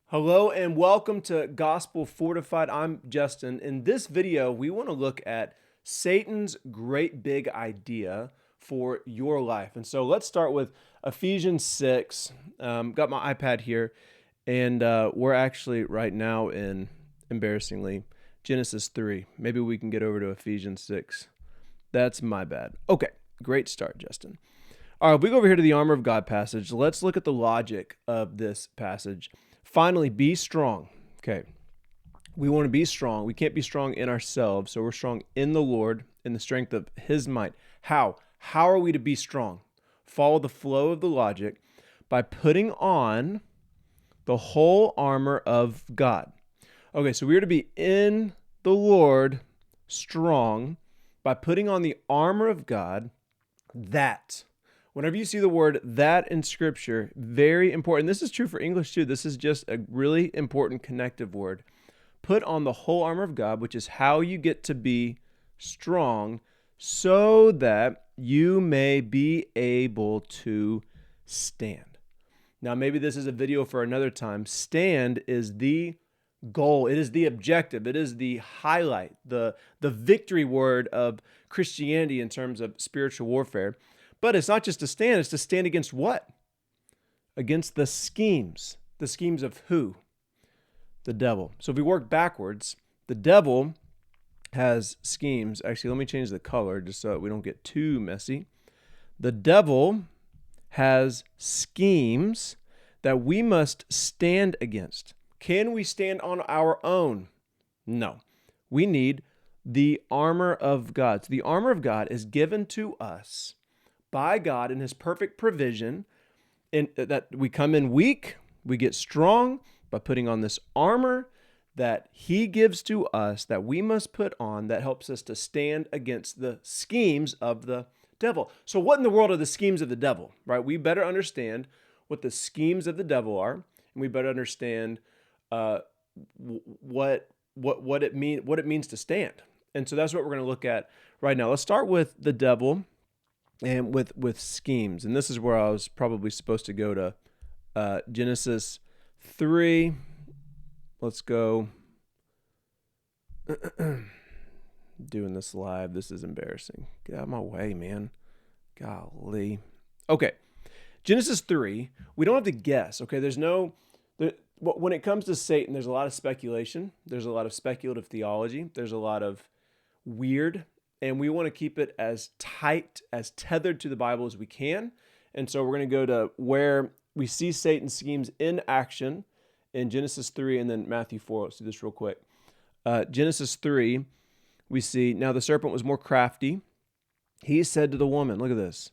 Hello and welcome to Gospel Fortified. I'm Justin. In this video, we want to look at Satan's great big idea for your life. And so let's start with Ephesians 6. Got my iPad here, and we're actually right now in, embarrassingly, Genesis 3. Maybe we can get over to Ephesians 6. That's my bad. Okay, great start, Justin. All right, we go over here to the armor of God passage. Let's look at the logic of this passage. Finally, be strong. Okay, we want to be strong. We can't be strong in ourselves, so we're strong in the Lord, in the strength of His might. How? How are we to be strong? Follow the flow of the logic by putting on the whole armor of God. Okay, so we are to be in the Lord strong by putting on the armor of God. That whenever you see the word that in Scripture, very important. This is true for English too. This is just a really important connective word. Put on the whole armor of God, which is how you get to be strong so that you may be able to stand. Now, maybe this is a video for another time. Stand is the goal. It is the objective. It is the highlight, the victory word of Christianity in terms of spiritual warfare. But it's not just to stand, it's to stand against what? Against the schemes. The schemes of who? The devil. So if we work backwards, the devil has schemes. Actually, let me change the color just so we don't get too messy. The devil has schemes that we must stand against. Can we stand on our own? No. We need the armor of God. So the armor of God is given to us by God in His perfect provision, and that we come in weak, we get strong by putting on this armor that He gives to us that we must put on that helps us to stand against the schemes of the devil. So what in the world are the schemes of the devil, right? We better understand what the schemes of the devil are, and we better understand what it means to stand. And so that's what we're going to look at right now. Let's start with the devil and with schemes. And this is where I was probably supposed to go to Genesis 3. Let's go. Doing this live. This is embarrassing. Get out of my way, man. Golly. Okay. Genesis 3. We don't have to guess. Okay. When it comes to Satan, there's a lot of speculation. There's a lot of speculative theology. There's a lot of weird, and we want to keep it as tight, as tethered to the Bible as we can. And so we're going to go to where we see Satan's schemes in action in Genesis 3 and then Matthew 4. Let's do this real quick. Genesis 3, we see, now the serpent was more crafty. He said to the woman, look at this.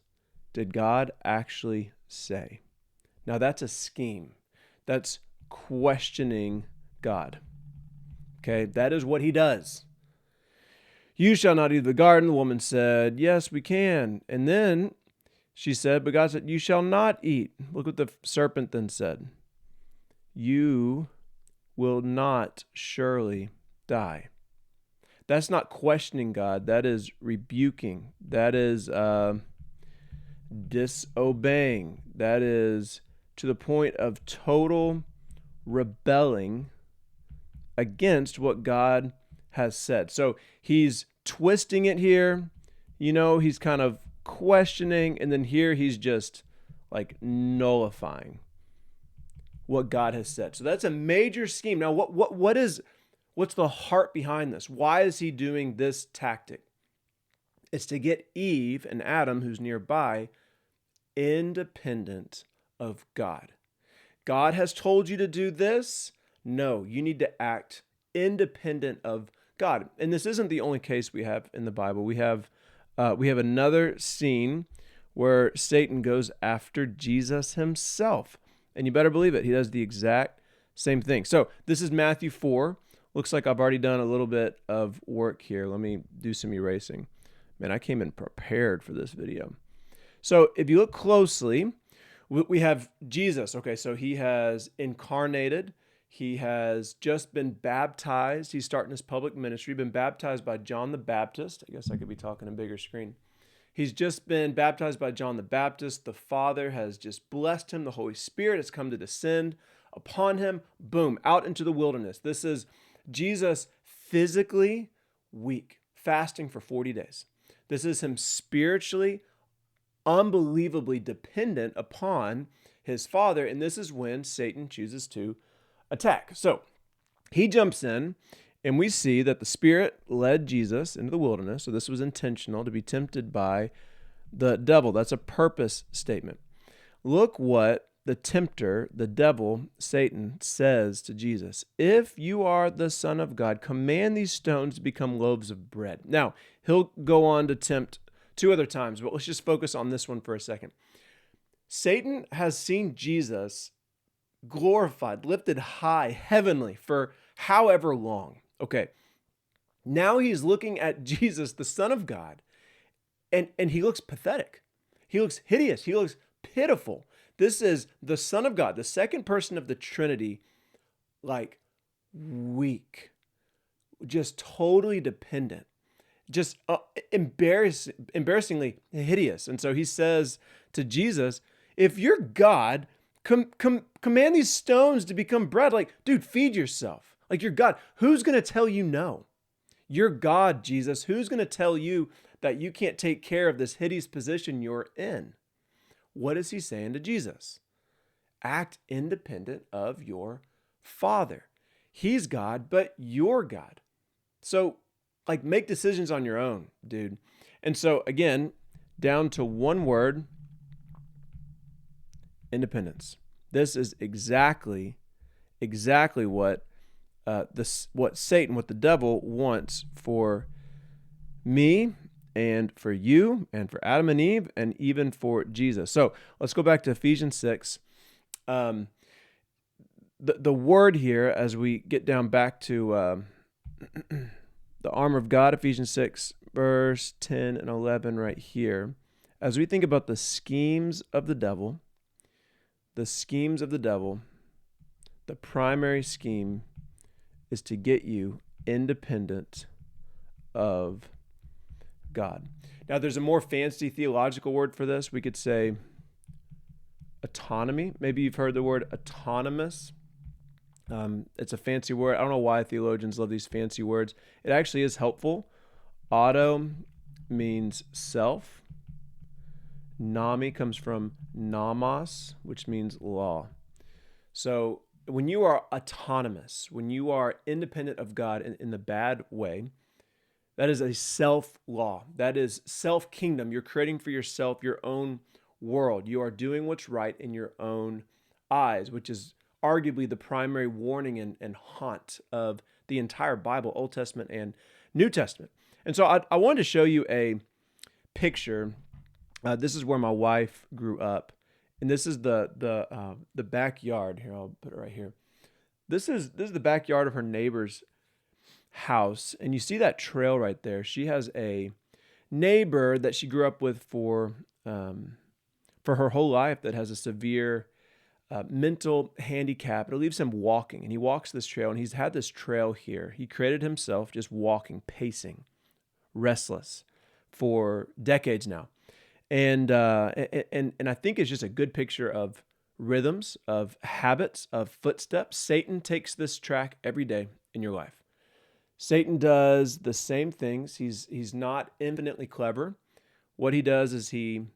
Did God actually say? Now that's a scheme. That's questioning God. Okay, that is what he does. You shall not eat of the garden. The woman said, yes, we can. And then she said, but God said, you shall not eat. Look what the serpent then said. You will not surely die. That's not questioning God. That is rebuking. That is disobeying. That is to the point of total rebelling against what God has said. So he's twisting it here. He's kind of questioning, and then here he's just like nullifying what God has said. So that's a major scheme. Now, what's the heart behind this? Why is he doing this tactic? It's to get Eve and Adam, who's nearby, independent of God. God has told you to do this. No, you need to act independent of God. And this isn't the only case we have in the Bible. We have another scene where Satan goes after Jesus himself. And you better believe it. He does the exact same thing. So this is Matthew 4. Looks like I've already done a little bit of work here. Let me do some erasing. Man, I came in prepared for this video. So if you look closely, we have Jesus. Okay, so he has incarnated. He has just been baptized. He's starting his public ministry, been baptized by John the Baptist. I guess I could be talking a bigger screen. He's just been baptized by John the Baptist. The Father has just blessed him. The Holy Spirit has come to descend upon him, boom, out into the wilderness. This is Jesus physically weak, fasting for 40 days. This is him spiritually, unbelievably dependent upon his Father. And this is when Satan chooses to attack. So he jumps in, and we see that the Spirit led Jesus into the wilderness. So this was intentional, to be tempted by the devil. That's a purpose statement. Look what the tempter, the devil, Satan, says to Jesus. If you are the Son of God, command these stones to become loaves of bread. Now, he'll go on to tempt two other times, but let's just focus on this one for a second. Satan has seen Jesus glorified, lifted high, heavenly for however long. Okay, now he's looking at Jesus, the Son of God, and he looks pathetic. He looks hideous. He looks pitiful. This is the Son of God, the second person of the Trinity, like weak, just totally dependent, just embarrassingly hideous. And so he says to Jesus, if you're God, command these stones to become bread. Like, dude, feed yourself. Like, you're God. Who's going to tell you no? You're God, Jesus. Who's going to tell you that you can't take care of this hideous position you're in? What is he saying to Jesus? Act independent of your Father. He's God, but you're God. So, like, make decisions on your own, dude. And so, again, down to one word, independence. This is exactly what what Satan, what the devil wants for me and for you and for Adam and Eve and even for Jesus. So let's go back to Ephesians 6. The word here, as we get down back to the armor of God, Ephesians 6, verse 10 and 11 right here. As we think about the schemes of the devil, the primary scheme is to get you independent of God. Now, there's a more fancy theological word for this. We could say autonomy. Maybe you've heard the word autonomous. It's a fancy word. I don't know why theologians love these fancy words. It actually is helpful. Auto means self. Nami comes from nomos, which means law. So when you are autonomous, when you are independent of God in the bad way, that is a self-law. That is self-kingdom. You're creating for yourself your own world. You are doing what's right in your own eyes, which is arguably the primary warning and haunt of the entire Bible, Old Testament and New Testament. And so I wanted to show you a picture. This is where my wife grew up, and this is the backyard. Here, I'll put it right here. This is the backyard of her neighbor's house, and you see that trail right there. She has a neighbor that she grew up with for her whole life that has a severe mental handicap. It leaves him walking, and he walks this trail, and he's had this trail here. He created himself just walking, pacing, restless for decades now. And I think it's just a good picture of rhythms, of habits, of footsteps. Satan takes this track every day in your life. Satan does the same things. He's not infinitely clever. What he does is he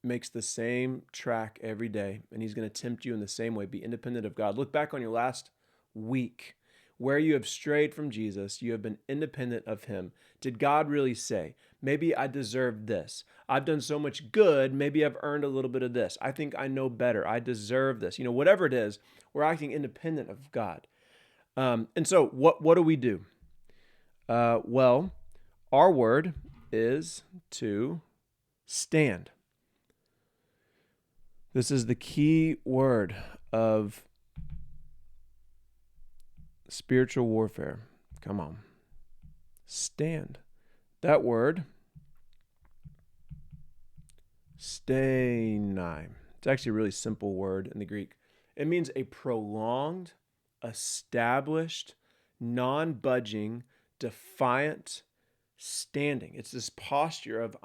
makes the same track every day, and he's going to tempt you in the same way. Be independent of God. Look back on your last week where you have strayed from Jesus. You have been independent of him. Did God really say, maybe I deserve this? I've done so much good. Maybe I've earned a little bit of this. I think I know better. I deserve this. Whatever it is, we're acting independent of God. And so what do we do? Well, our word is to stand. This is the key word of spiritual warfare. Come on. Stand. That word, steinai. It's actually a really simple word in the Greek. It means a prolonged, established, non-budging, defiant standing. It's this posture of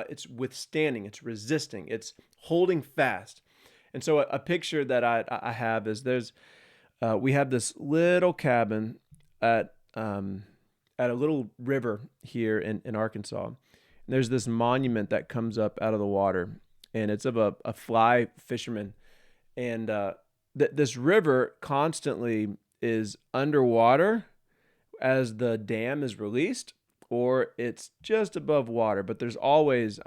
it's withstanding, it's resisting, it's holding fast. And so a picture that I have is we have this little cabin at a little river here in Arkansas. And there's this monument that comes up out of the water, and it's of a fly fisherman. And this river constantly is underwater as the dam is released, or it's just above water. But there's always,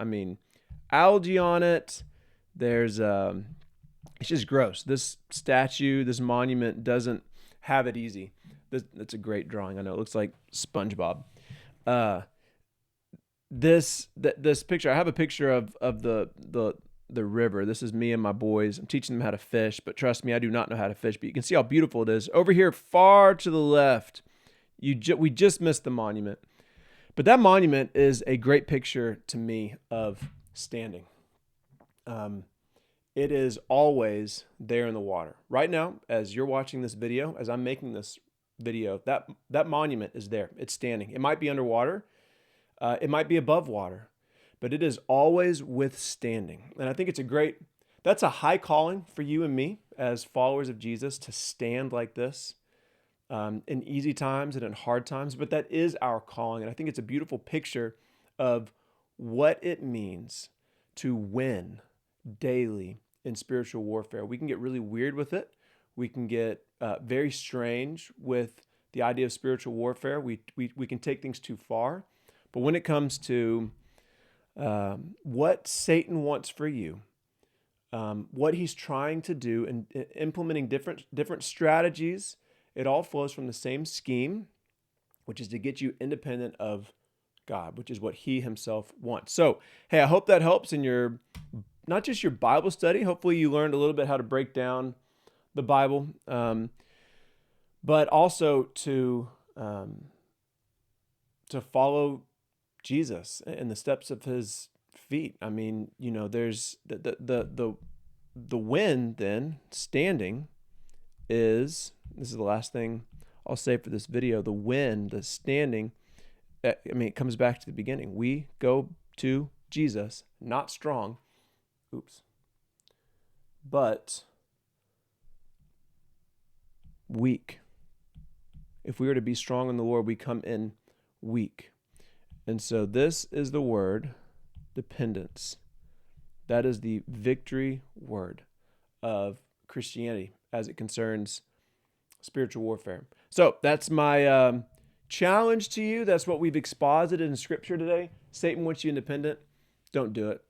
algae on it. There's it's just gross. This statue, this monument doesn't have it easy. That's a great drawing. I know it looks like SpongeBob. This picture, I have a picture of the river. This is me and my boys. I'm teaching them how to fish, but trust me, I do not know how to fish. But you can see how beautiful it is. Over here, far to the left, we just missed the monument. But that monument is a great picture to me of standing. It is always there in the water. Right now, as you're watching this video, as I'm making this video, that monument is there. It's standing. It might be underwater. It might be above water, but it is always withstanding. And I think that's a high calling for you and me as followers of Jesus, to stand like this in easy times and in hard times. But that is our calling. And I think it's a beautiful picture of what it means to win daily in spiritual warfare. We can get really weird with it. We can get very strange with the idea of spiritual warfare. We can take things too far. But when it comes to what Satan wants for you, what he's trying to do and implementing different strategies, it all flows from the same scheme, which is to get you independent of God, which is what he himself wants. So, hey, I hope that helps in your, not just your Bible study. Hopefully you learned a little bit how to break down the Bible, but also to follow Jesus and the steps of his feet. There's the win then, standing, this is the last thing I'll say for this video. The win, the standing, it comes back to the beginning. We go to Jesus, not strong, but weak. If we are to be strong in the Lord, we come in weak. And so this is the word, dependence. That is the victory word of Christianity as it concerns spiritual warfare. So that's my challenge to you. That's what we've exposited in Scripture today. Satan wants you independent. Don't do it.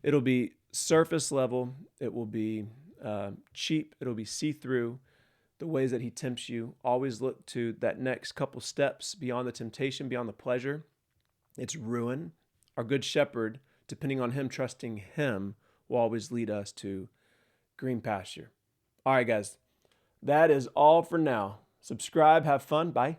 It'll be surface level. It will be cheap. It'll be see-through. The ways that he tempts you. Always look to that next couple steps beyond the temptation, beyond the pleasure. It's ruin. Our good shepherd, depending on him, trusting him, will always lead us to green pasture. All right, guys. That is all for now. Subscribe. Have fun. Bye.